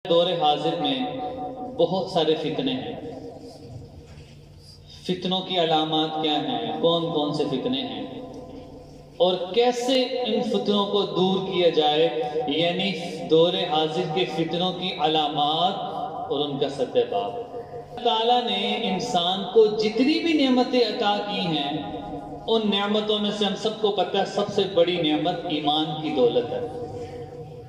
دور حاضر میں بہت سارے فتنے ہیں۔ فتنوں کی علامات کیا ہیں، کون کون سے فتنے ہیں اور کیسے ان فتنوں کو دور کیا جائے، یعنی دور حاضر کے فتنوں کی علامات اور ان کا سدباب۔ اللہ تعالیٰ نے انسان کو جتنی بھی نعمتیں عطا کی ہیں، ان نعمتوں میں سے ہم سب کو پتہ ہے سب سے بڑی نعمت ایمان کی دولت ہے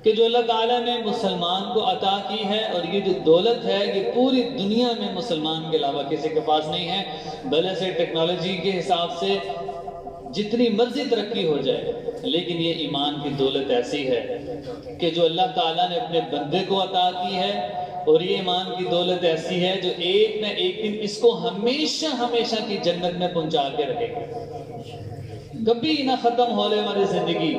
کہ جو اللہ تعالیٰ نے مسلمان کو عطا کی ہے، اور یہ جو دولت ہے یہ پوری دنیا میں مسلمان کے علاوہ کسی کے پاس نہیں ہے۔ بھلے سے ٹیکنالوجی کے حساب سے جتنی مرضی ترقی ہو جائے، لیکن یہ ایمان کی دولت ایسی ہے کہ جو اللہ تعالیٰ نے اپنے بندے کو عطا کی ہے، اور یہ ایمان کی دولت ایسی ہے جو ایک نہ ایک دن اس کو ہمیشہ ہمیشہ کی جنت میں پہنچا کے رہے گا۔ کبھی نہ ختم ہونے والی زندگی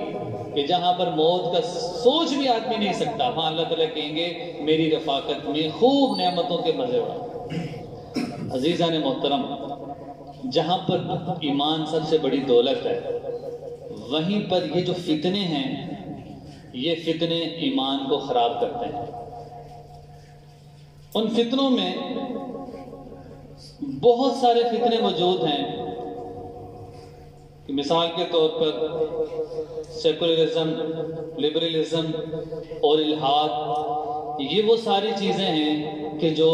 کہ جہاں پر موت کا سوچ بھی آدمی نہیں سکتا، وہاں اللہ تعالیٰ کہیں گے میری رفاقت میں خوب نعمتوں کے مزے اڑا۔ عزیزان محترم، جہاں پر ایمان سب سے بڑی دولت ہے، وہیں پر یہ جو فتنے ہیں، یہ فتنے ایمان کو خراب کرتے ہیں۔ ان فتنوں میں بہت سارے فتنے موجود ہیں۔ مثال کے طور پر سیکولرزم، لبرلزم اور الحاد، یہ وہ ساری چیزیں ہیں کہ جو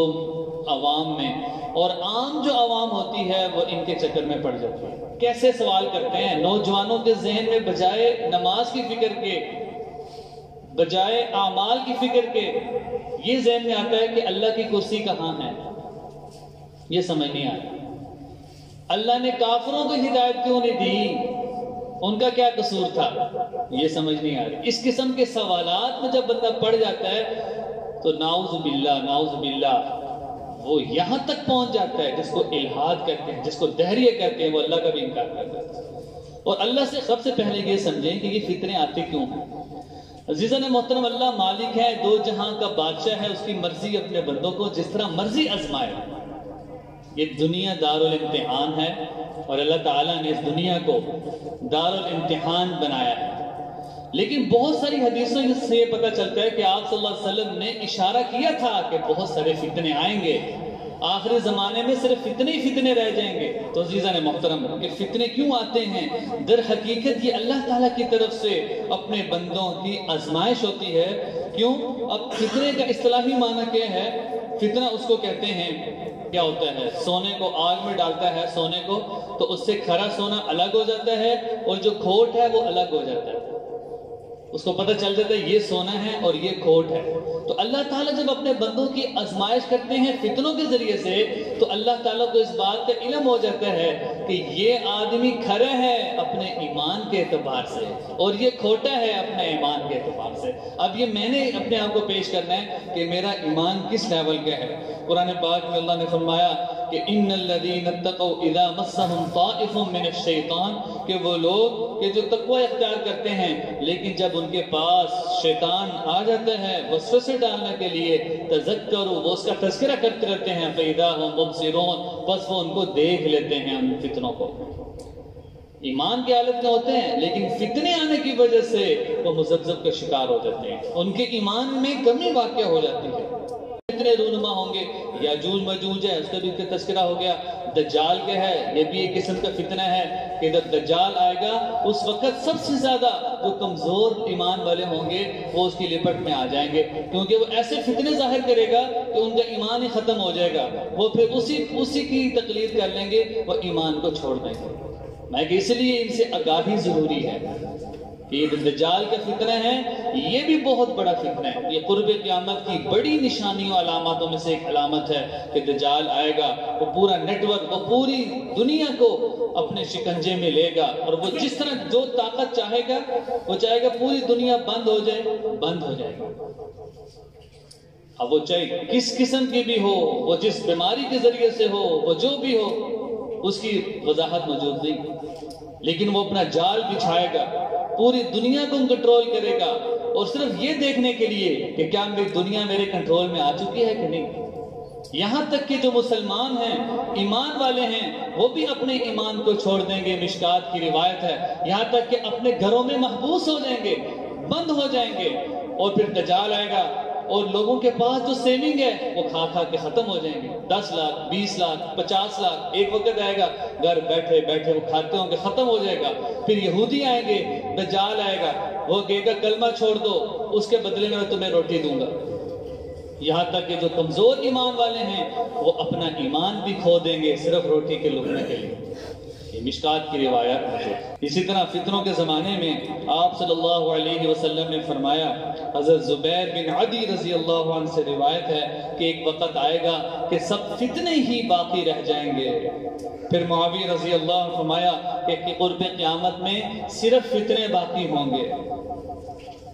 عوام میں اور عام جو عوام ہوتی ہے وہ ان کے چکر میں پڑ جاتی ہے۔ کیسے سوال کرتے ہیں نوجوانوں کے ذہن میں، بجائے نماز کی فکر کے، بجائے اعمال کی فکر کے، یہ ذہن میں آتا ہے کہ اللہ کی کرسی کہاں ہے۔ یہ سمجھ نہیں آتا اللہ نے کافروں کو ہدایت کیوں نہیں دی، ان کا کیا قصور تھا، یہ سمجھ نہیں آ رہی۔ اس قسم کے سوالات میں جب بندہ پڑ جاتا ہے تو نعوذ باللہ وہ یہاں تک پہنچ جاتا ہے جس کو الحاد کہتے ہیں، جس کو دہریہ کہتے ہیں، وہ اللہ کا بھی انکار کرتا ہے۔ اور اللہ سے سب سے پہلے یہ سمجھیں کہ یہ فتنے آتے کیوں ہیں۔ عزیزان محترم، اللہ مالک ہے، دو جہاں کا بادشاہ ہے، اس کی مرضی اپنے بندوں کو جس طرح مرضی آزمائے۔ یہ دنیا دارالامتحان ہے، اور اللہ تعالیٰ نے اس دنیا کو دارالامتحان بنایا ہے۔ لیکن بہت ساری حدیثوں سے یہ پتہ چلتا ہے کہ آپ صلی اللہ علیہ وسلم نے اشارہ کیا تھا کہ بہت سارے فتنے آئیں گے، آخری زمانے میں صرف فتنے ہی فتنے رہ جائیں گے۔ تو عزیزان محترم، کہ فتنے کیوں آتے ہیں؟ در حقیقت یہ اللہ تعالیٰ کی طرف سے اپنے بندوں کی آزمائش ہوتی ہے۔ کیوں؟ اب فتنے کا اصطلاحی معنی کیا ہے؟ فتنہ اس کو کہتے ہیں، کیا ہوتا ہے، سونے کو آگ میں ڈالتا ہے سونے کو، تو اس سے کھرا سونا الگ ہو جاتا ہے اور جو کھوٹ ہے وہ الگ ہو جاتا ہے۔ اس کو پتہ چل جاتا ہے یہ سونا ہے اور یہ کھوٹ ہے۔ تو اللہ تعالیٰ جب اپنے بندوں کی آزمائش کرتے ہیں فتنوں کے ذریعے سے، تو اللہ تعالیٰ کو اس بات کا علم ہو جاتا ہے کہ یہ آدمی کھرا ہے اپنے ایمان کے اعتبار سے، اور یہ کھوٹا ہے اپنے ایمان کے اعتبار سے۔ اب یہ میں نے اپنے آپ کو پیش کرنا ہے کہ میرا ایمان کس لیول کا ہے۔ قرآن پاک میں اللہ نے فرمایا کہ ان الذین اتقوا اذا مسهم طائف من الشیطان، کہ وہ لوگ کہ جو تقوی اختیار کرتے ہیں لیکن جب ان کے پاس شیطان آ جاتا ہے وسوسے ڈالنے کے لیے، تذکروا، وہ اس کا تذکرہ کرتے رہتے ہیں، فاذا هم مبصرون، بس وہ ان کو دیکھ لیتے ہیں، ان فتنوں کو۔ ایمان کی حالت میں ہوتے ہیں لیکن فتنے آنے کی وجہ سے وہ مذبذب کا شکار ہو جاتے ہیں، ان کے ایمان میں کمی واقع ہو جاتی ہے۔ فتنے رونما ہوں گے، یاجوج ماجوج ہے، اس کا بھی تذکرہ ہو گیا۔ دجال کیا ہے، یہ بھی ایک قسم کا فتنہ ہے کہ جب دجال آئے گا اس وقت سب سے زیادہ جو کمزور ایمان والے ہوں گے وہ اس کی لپٹ میں آ جائیں گے، کیونکہ وہ ایسے فتنے ظاہر کرے گا کہ ان کا ایمان ہی ختم ہو جائے گا، وہ پھر اسی کی تقلید کر لیں گے، وہ ایمان کو چھوڑ دیں گے۔ میں کہ اس لیے ان سے آگاہی ضروری ہے کہ یہ دجال کا فتنہ ہے، یہ بھی بہت بڑا فتنہ ہے۔ یہ قرب قیامت کی بڑی نشانیوں علاماتوں میں سے ایک علامت ہے کہ دجال آئے گا، وہ پورا نیٹ ورک، وہ پوری دنیا کو اپنے شکنجے میں لے گا، اور وہ جس طرح جو طاقت چاہے گا وہ چاہے گا پوری دنیا بند ہو جائے، بند ہو جائے گا۔ اب وہ چاہے کس قسم کی بھی ہو، وہ جس بیماری کے ذریعے سے ہو، وہ جو بھی ہو، اس کی وضاحت موجود نہیں، لیکن وہ اپنا جال بچھائے گا، پوری دنیا کو کنٹرول کرے گا، اور صرف یہ دیکھنے کے لیے کہ کیا میری دنیا میرے کنٹرول میں آ چکی ہے کہ نہیں۔ یہاں تک کہ جو مسلمان ہیں، ایمان والے ہیں، وہ بھی اپنے ایمان کو چھوڑ دیں گے۔ مشکات کی روایت ہے، یہاں تک کہ اپنے گھروں میں محبوس ہو جائیں گے، بند ہو جائیں گے، اور پھر دجال آئے گا اور لوگوں کے پاس جو سیونگ ہے وہ کھا کھا کے ختم ہو جائیں گے. 10 لاکھ 20 لاکھ 50 لاکھ ایک وقت آئے گا گھر بیٹھے بیٹھے وہ کھاتے ہوں گے ختم ہو جائے گا. پھر یہودی آئیں گے, دجال آئے گا, وہ کہے گا کلمہ چھوڑ دو, اس کے بدلے میں تمہیں روٹی دوں گا. یہاں تک کہ جو کمزور ایمان والے ہیں وہ اپنا ایمان بھی کھو دیں گے صرف روٹی کے لقمے کے لیے. یہ مشکات کی روایت ہے. اسی طرح فتنوں کے زمانے میں آپ صلی اللہ علیہ وسلم نے فرمایا, حضرت زبیر بن عدی رضی اللہ عنہ سے روایت ہے کہ ایک وقت آئے گا کہ سب فتنے ہی باقی رہ جائیں گے. پھر معاویہ رضی اللہ عنہ فرمایا کہ قرب قیامت میں صرف فتنے باقی ہوں گے.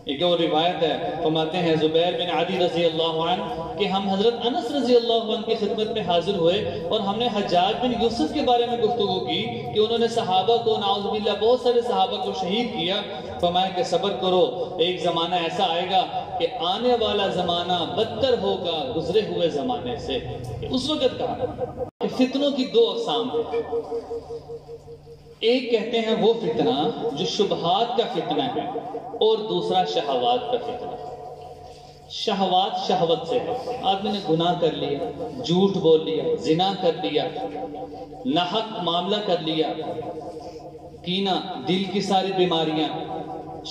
ایک اور روایت ہے, فرماتے ہیں زبیر بن عدی رضی اللہ عنہ کہ ہم حضرت انس رضی اللہ عنہ کی خدمت میں حاضر ہوئے اور ہم نے حجاج بن یوسف کے بارے میں گفتگو کی کہ انہوں نے صحابہ کو نعوذ باللہ بہت سارے صحابہ کو شہید کیا. فرمایا کہ صبر کرو, ایک زمانہ ایسا آئے گا کہ آنے والا زمانہ بدتر ہوگا گزرے ہوئے زمانے سے. اس وقت کہا کہ فتنوں کی 2 اقسام ہیں. ایک کہتے ہیں وہ فتنہ جو شبہات کا فتنہ ہے, اور دوسرا شہوات کا فتنہ. شہوات شہوت سے ہے, آدمی نے گناہ کر لیا, جھوٹ بول لیا, زنا کر لیا, ناحق معاملہ کر لیا, کینہ, دل کی ساری بیماریاں,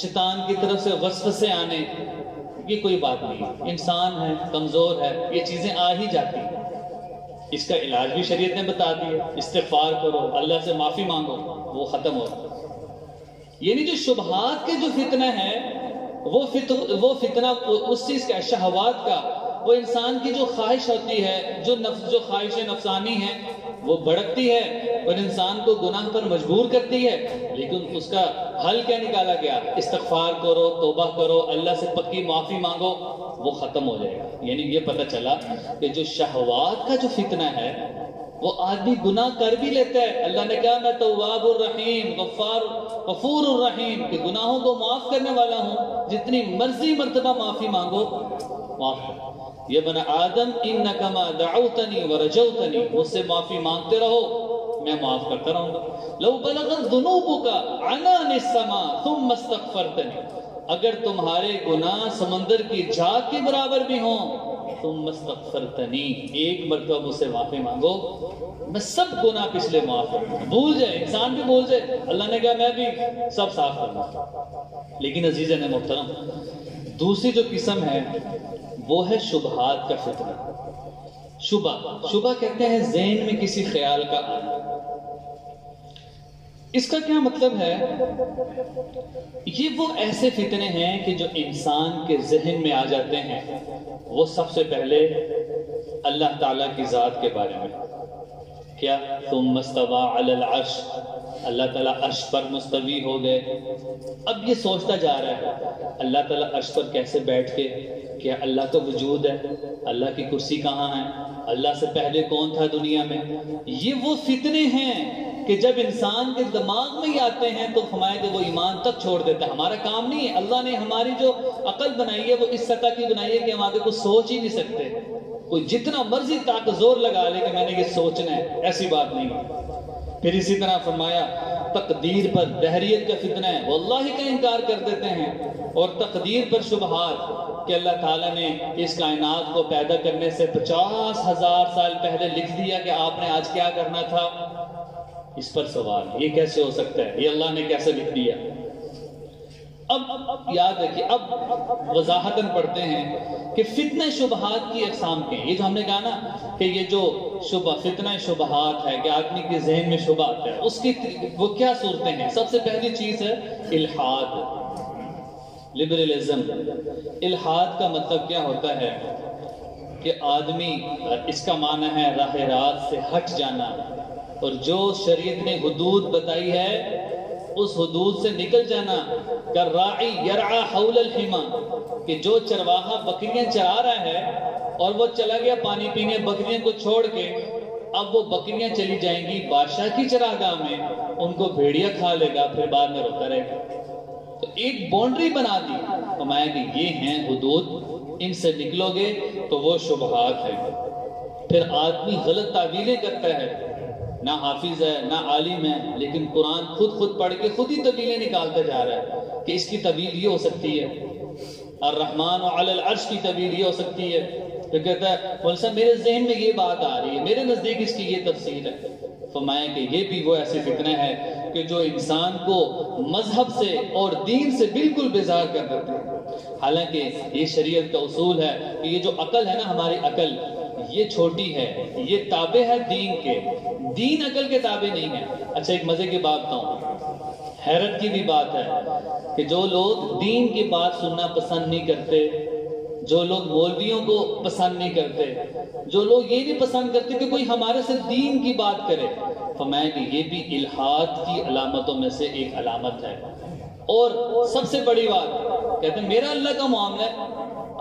شیطان کی طرف سے وسوسے آنے, یہ کوئی بات نہیں. انسان ہے, کمزور ہے, یہ چیزیں آ ہی جاتی ہیں. اس کا علاج بھی شریعت نے بتا دیا, استغفار کرو, اللہ سے معافی مانگو, وہ ختم ہوگا. یعنی جو شبہات کے جو فتنہ ہے وہ فتنہ اس چیز کا, شہوات کا, وہ انسان کی جو خواہش ہوتی ہے, جو خواہش نفسانی ہے وہ بڑھتی ہے اور انسان کو گناہ پر مجبور کرتی ہے. لیکن اس کا حل کیا نکالا گیا؟ استغفار کرو, توبہ کرو, اللہ سے پکی معافی مانگو, وہ ختم ہو جائے گا. یعنی یہ پتہ چلا کہ جو شہوات کا جو فتنہ ہے وہ آدمی گناہ کر بھی لیتا ہے. اللہ نے کہا میں تواب الرحیم غفور الرحیم, کہ گناہوں کو معاف کرنے والا ہوں, جتنی مرضی مرتبہ معافی مانگو معاف کر. یہ بنا آدم انک ما دعوتنی ورجوتنی, مجھ سے معافی مانگتے رہو میں معاف کرتا رہوں گا. لو بلغت ذنوبک عنان السماء ثم استغفرتنی, اگر تمہارے گناہ سمندر کی جھاگ کے برابر بھی ہوں, تم مستغفرتنی, ایک مرتبہ مجھ سے معافی مانگو, میں سب گناہ پچھلے معاف کروں گا. بھول جائے, انسان بھی بھول جائے, اللہ نے کہا میں بھی سب صاف کروں گا. لیکن عزیزان محترم, دوسری جو قسم ہے وہ ہے شبہات کا فتنہ. شبہ کہتے ہیں ذہن میں کسی خیال کا آنا. اس کا کیا مطلب ہے؟ یہ وہ ایسے فتنے ہیں کہ جو انسان کے ذہن میں آ جاتے ہیں. وہ سب سے پہلے اللہ تعالیٰ کی ذات کے بارے میں, کیا ثم استوى علی العرش, اللہ تعالیٰ عرش پر مستوی ہو گئے. اب یہ سوچتا جا رہا ہے اللہ تعالیٰ عرش پر کیسے بیٹھ کے, کیا اللہ کا وجود ہے, اللہ کی کرسی کہاں ہے, اللہ سے پہلے کون تھا دنیا میں. یہ وہ فتنے ہیں کہ جب انسان کے دماغ میں ہی آتے ہیں تو ہمارے کہ وہ ایمان تک چھوڑ دیتا ہے. ہمارا کام نہیں ہے, اللہ نے ہماری جو عقل بنائی ہے وہ اس سطح کی بنائی ہے کہ ہم آگے کچھ سوچ ہی نہیں سکتے. کوئی جتنا مرضی طاقت زور لگا لے کہ میں نے یہ سوچنا ہے, ایسی بات نہیں. پھر اسی طرح فرمایا تقدیر پر دہریت کا فتنہ ہے, وہ اللہ کا انکار کر دیتے ہیں. اور تقدیر پر شبہات کہ اللہ تعالیٰ نے اس کائنات کو پیدا کرنے سے 50,000 سال پہلے لکھ دیا کہ آپ نے آج کیا کرنا تھا. اس پر سوال, یہ کیسے ہو سکتا ہے, یہ اللہ نے کیسے لکھ دیا. اب یاد رکھیے, اب وضاحتاً پڑھتے ہیں کہ فتنہ شبہات کی اقسام کے. یہ جو ہم نے کہا نا کہ یہ جو فتنہ شبہات ہے کہ آدمی کے ذہن میں شبہ آتا ہے, اس کی وہ کیا صورتیں ہیں. سب سے پہلی چیز ہے الحاد, لبرلزم. الحاد کا مطلب کیا ہوتا ہے کہ آدمی, اس کا معنی ہے راہ راست سے ہٹ جانا, اور جو شریعت نے حدود بتائی ہے اس حدود سے نکل جانا. کالراعی یرعی حول الحما, کہ جو چرواہا بکریاں چرا رہا ہے اور وہ چلا گیا پانی پینے بکریاں کو چھوڑ کے, اب وہ بکریاں چلی جائیں گی بادشاہ کی چراگاہ میں, ان کو بھیڑیا کھا لے گا, پھر بعد میں روتا رہے گا. تو ایک باؤنڈری بنا دی, فرمایا کہ یہ ہیں حدود, ان سے نکلو گے تو وہ شبہات ہیں. پھر آدمی غلط تعویلیں کرتا ہے, نہ حافظ ہے نہ عالم ہے, لیکن قرآن خود پڑھ کے خود ہی طویلیں نکالتا جا رہا ہے کہ اس کی طویل یہ ہو سکتی ہے, الرحمن علی العرش کی تعبیر یہ ہو سکتی ہے. تو کہتا ہے مولوی صاحب میرے ذہن میں یہ بات آ رہی ہے، میرے نزدیک اس کی یہ تفسیر ہے. فرمایا کہ یہ بھی وہ ایسی فتنہ ہے کہ جو انسان کو مذہب سے اور دین سے بالکل بیزار کر دیتے ہیں. حالانکہ یہ شریعت کا اصول ہے کہ یہ جو عقل ہے نا، ہماری عقل یہ چھوٹی ہے، یہ تابع ہے دین کے، دین عقل کے تابع نہیں ہے. اچھا ایک مزے کی بات بتاؤں، حیرت کی بھی بات ہے کہ جو لوگ دین کی بات سننا پسند نہیں کرتے، جو لوگ مولویوں کو پسند نہیں کرتے، جو لوگ یہ نہیں پسند کرتے کہ کوئی ہمارے سے دین کی بات کرے، فرمایا کہ یہ بھی الحاد کی علامتوں میں سے ایک علامت ہے. اور سب سے بڑی بات کہتے ہیں میرا اللہ کا معاملہ ہے،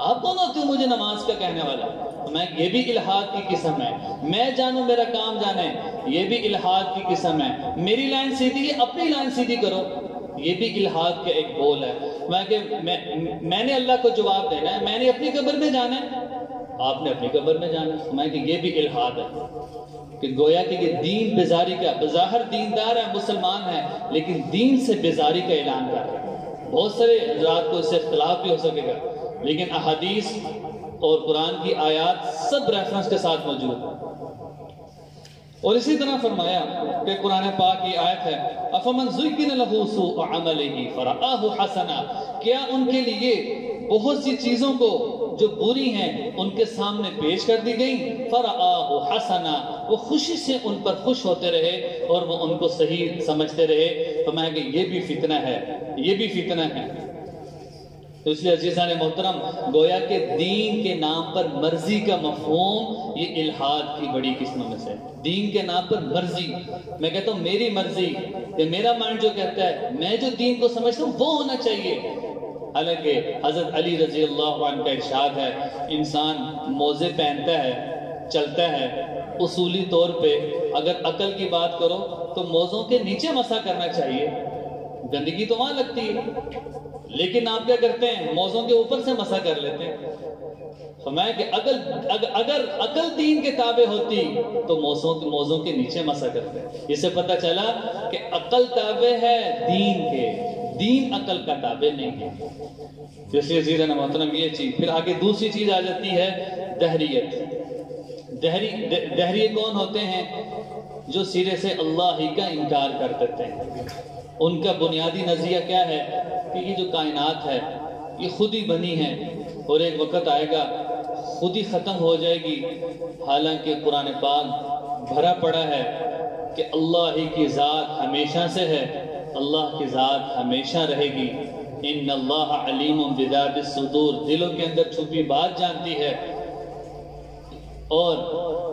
آپ کون ہوتے ہو مجھے نماز کا کہنے والا؟ میں یہ بھی الحاد کی قسم ہے. میں جانوں میرا کام جانے، یہ بھی الحاد کی قسم ہے. میری لائن سیدھی ہے، اپنی لائن سیدھی کرو، یہ بھی الحاد کا ایک بول ہے. میں نے اللہ کو جواب دینا ہے، میں نے اپنی قبر میں جانا ہے، آپ نے اپنی قبر میں جانا ہے. میں کہ یہ بھی الحاد ہے کہ گویا کہ یہ دین بیزاری کا، بظاہر دیندار ہے، مسلمان ہے، لیکن دین سے بیزاری کا اعلان کر رہے ہیں. بہت سارے حضرات کو اس سے اختلاف بھی ہو سکے گا، لیکن احادیث اور قرآن کی آیات سب ریفرنس کے ساتھ موجود ہیں. اور اسی طرح فرمایا کہ قرآن پاک کی آیت ہے افمن زُيِّنَ لَهُ سُوءُ عَمَلِهِ فَرَآهُ حَسَنًا، کیا ان کے لیے بہت سی چیزوں کو جو بری ہیں ان کے سامنے پیش کر دی گئی، فَرَآهُ حَسَنًا، وہ خوشی سے ان پر خوش ہوتے رہے اور وہ ان کو صحیح سمجھتے رہے. تو میں کہ یہ بھی فتنہ ہے، یہ بھی فتنہ ہے. تو اس لیے عزیزان محترم، گویا کہ دین کے نام پر مرضی کا مفہوم یہ الحاد کی بڑی قسموں میں سے. دین کے نام پر مرضی، میں کہتا ہوں میری مرضی، کہ میرا مائنڈ جو کہتا ہے، میں جو دین کو سمجھتا ہوں وہ ہونا چاہیے. حالانکہ حضرت علی رضی اللہ عنہ کا ارشاد ہے انسان موزے پہنتا ہے، چلتا ہے، اصولی طور پہ اگر عقل کی بات کرو تو موزوں کے نیچے مسح کرنا چاہیے، گندگی تو وہاں لگتی ہے، لیکن آپ کیا کرتے ہیں موزوں کے اوپر سے مسح کر لیتے ہیں. فرمایا کہ اگر عقل دین کے تابع ہوتی تو موزوں کے نیچے مسح کرتے ہیں. اس سے پتہ چلا کہ عقل تابع ہے دین کے، دین عقل کا تابع نہیں ہے. جیسے عزیزان محترم یہ چیز، پھر آگے دوسری چیز آ جاتی ہے دہریت. دہریے کون ہوتے ہیں؟ جو سرے سے اللہ ہی کا انکار کر دیتے ہیں. ان کا بنیادی نظریہ کیا ہے کہ یہ جو کائنات ہے یہ خود ہی بنی ہے اور ایک وقت آئے گا خود ہی ختم ہو جائے گی. حالانکہ قرآن پاک بھرا پڑا ہے کہ اللہ ہی کی ذات ہمیشہ سے ہے، اللہ کی ذات ہمیشہ رہے گی. ان اللہ علیم بذات الصدور، دلوں کے اندر چھپی بات جانتی ہے. اور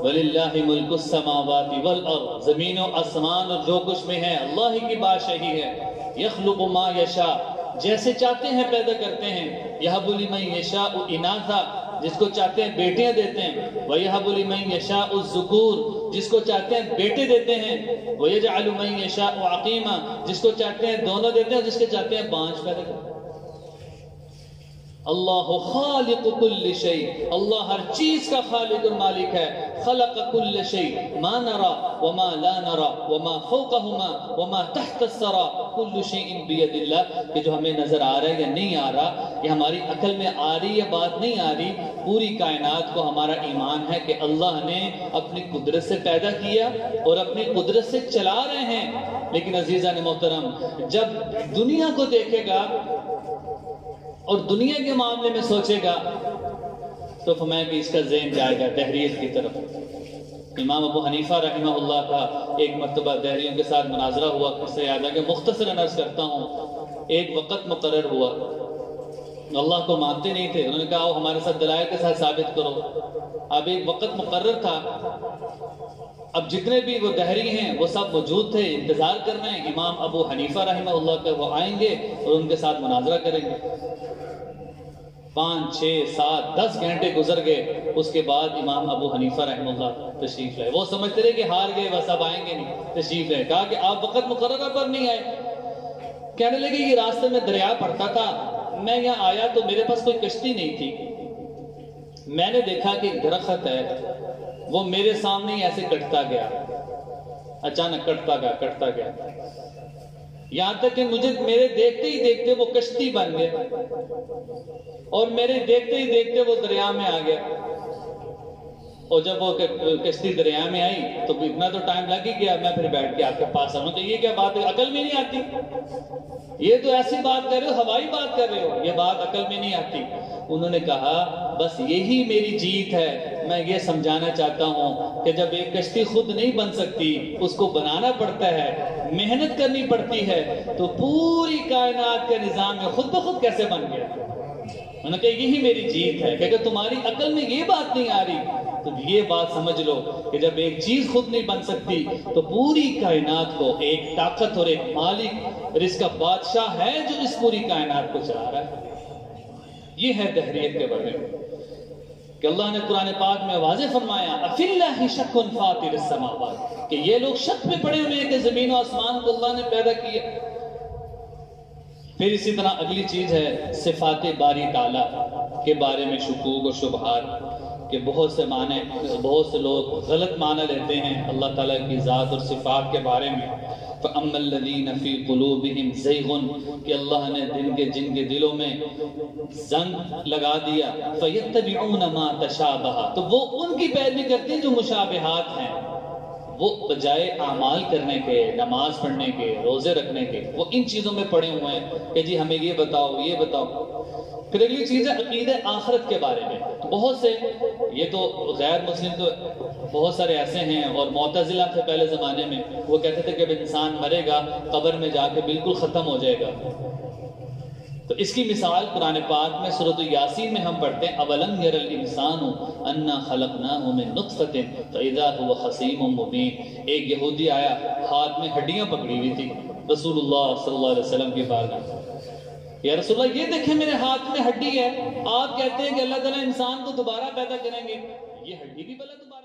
وَلِلَّهِ مُلْكُ السَّمَاوَاتِ وَالْأَرْضِ، زمین و آسمان اور جو کچھ میں ہے اللہ ہی کی بادشاہی ہے. يَخْلُقُ مَا يَشَاءُ، جیسے چاہتے ہیں پیدا کرتے ہیں. يَهَبُ لِمَن يَشَاءُ إِنَاثًا، جس کو چاہتے ہیں بیٹیاں دیتے ہیں. وَيَهَبُ لِمَن يَشَاءُ الذُّكُورَ، جس کو چاہتے ہیں بیٹے دیتے ہیں. وَيَجْعَلُ مَن يَشَاءُ عَقِيمًا، جس کو چاہتے ہیں دونوں دیتے ہیں، جس کے چاہتے ہیں بانج پیدا کرتے ہیں. اللہ خالق کل شیء، اللہ ہر چیز کا خالق اور مالک ہے. خلق کل شیء ما نرى وما لا نرى وما فوقهما وما تحت الثرى كل شيء بيد الله، کہ جو ہمیں نظر آ رہا ہے یا نہیں آ رہا، یہ ہماری عقل میں آ رہی ہے بات نہیں آ رہی، پوری کائنات کو ہمارا ایمان ہے کہ اللہ نے اپنی قدرت سے پیدا کیا اور اپنی قدرت سے چلا رہے ہیں. لیکن عزیزان محترم، جب دنیا کو دیکھے گا اور دنیا کے معاملے میں سوچے گا تو فرمایا کہ اس کا ذہن جائے گا دہریت کی طرف. امام ابو حنیفہ رحمہ اللہ کا ایک مرتبہ دہریوں کے ساتھ مناظرہ ہوا، اس سے یاد آ کہ مختصر عرض کرتا ہوں. ایک وقت مقرر ہوا، اللہ کو مانتے نہیں تھے، انہوں نے کہا وہ ہمارے ساتھ دلائل کے ساتھ ثابت کرو. اب ایک وقت مقرر تھا، اب جتنے بھی وہ دہری ہیں وہ سب موجود تھے، انتظار کر رہے ہیں امام ابو حنیفہ رحمہ اللہ کا وہ آئیں گے اور ان کے ساتھ مناظرہ کریں گے. 5 6 7 10 گھنٹے گزر گئے. اس کے بعد امام ابو حنیفہ رحمہ اللہ تشریف لائے. وہ سمجھتے رہے کہ ہار گئے، بس اب آئیں گے نہیں. تشریف لائے، کہا کہ آپ وقت مقررہ پر نہیں آئے. کہنے لگے یہ راستے میں دریا پڑتا تھا، میں یہاں آیا تو میرے پاس کوئی کشتی نہیں تھی. میں نے دیکھا کہ ایک درخت ہے، وہ میرے سامنے ہی ایسے کٹتا گیا، اچانک کٹتا گیا یہاں تک کہ مجھے میرے دیکھتے ہی دیکھتے وہ کشتی بن گئے اور میرے دیکھتے ہی دیکھتے وہ دریا میں آ گیا، اور جب وہ کشتی دریا میں آئی تو اتنا تو ٹائم لگ ہی گیا، میں پھر بیٹھ کے آپ کے پاس آؤں تو یہ کیا بات ہے، عقل میں نہیں آتی، یہ تو ایسی بات کر رہے ہو، ہوائی بات کر رہے ہو، یہ بات عقل میں نہیں آتی۔ انہوں نے کہا بس یہی میری جیت ہے، میں یہ سمجھانا چاہتا ہوں کہ جب ایک کشتی خود نہیں بن سکتی، اس کو بنانا پڑتا ہے، محنت کرنی پڑتی ہے، تو پوری کائنات کے نظام میں خود بخود کیسے بن گیا؟ انہوں نے کہا یہی میری جیت ہے کہ اگر تمہاری عقل میں یہ بات نہیں آ رہی تو یہ بات سمجھ لو کہ جب ایک چیز خود نہیں بن سکتی تو پوری کائنات کو ایک طاقت اور ایک مالک اور اس کا بادشاہ ہے جو اس پوری کائنات کو چلا رہا ہے۔ یہ ہے دہریت کے بارے میں کہ اللہ نے قرآن پاک میں واضح فرمایا افی اللہ شک فاطر السماوات، کہ یہ لوگ شک میں پڑے ہوئے ہیں کہ زمین و آسمان کو اللہ نے پیدا کیا۔ پھر اسی طرح اگلی چیز ہے صفات باری تعالیٰ کے بارے میں شکوک اور شبہات، کہ بہت سے لوگ غلط معنی لیتے ہیں اللہ تعالیٰ کی ذات اور صفات کے بارے میں۔ فَأَمَّا الَّذِينَ فِي قُلُوبِهِمْ زَيْغٌ، کہ اللہ نے جن کے دلوں میں زنگ لگا دیا، فَيَتَّبِعُونَ مَا تَشَابَهَ، تو وہ ان کی پیروی کرتے ہیں جو مشابہات ہیں، وہ بجائے اعمال کرنے کے، نماز پڑھنے کے، روزے رکھنے کے، وہ ان چیزوں میں پڑے ہوئے ہیں کہ جی ہمیں یہ بتاؤ یہ بتاؤ۔ پھر اگلی چیز ہے عقیدہ آخرت کے بارے میں۔ بہت سے، یہ تو غیر مسلم تو بہت سارے ایسے ہیں، اور معتزلہ تھے پہلے زمانے میں، وہ کہتے تھے کہ انسان مرے گا قبر میں جا کے بالکل ختم ہو جائے گا۔ تو اس کی مثال قرآن پاک میں سورۃ یاسین میں ہم پڑھتے ہیں اولم یر الانسان انا خلقناہ من نطفۃ فاذا هو خصیم مبین۔ ایک یہودی آیا، ہاتھ میں ہڈیاں پکڑی ہوئی تھی رسول اللہ صلی اللہ علیہ وسلم کی بارگاہ میں، یا رسول اللہ یہ دیکھیں میرے ہاتھ میں ہڈی ہے، آپ کہتے ہیں کہ اللہ تعالیٰ انسان کو دوبارہ پیدا کریں گے، یہ ہڈی بھی بلا دوبارہ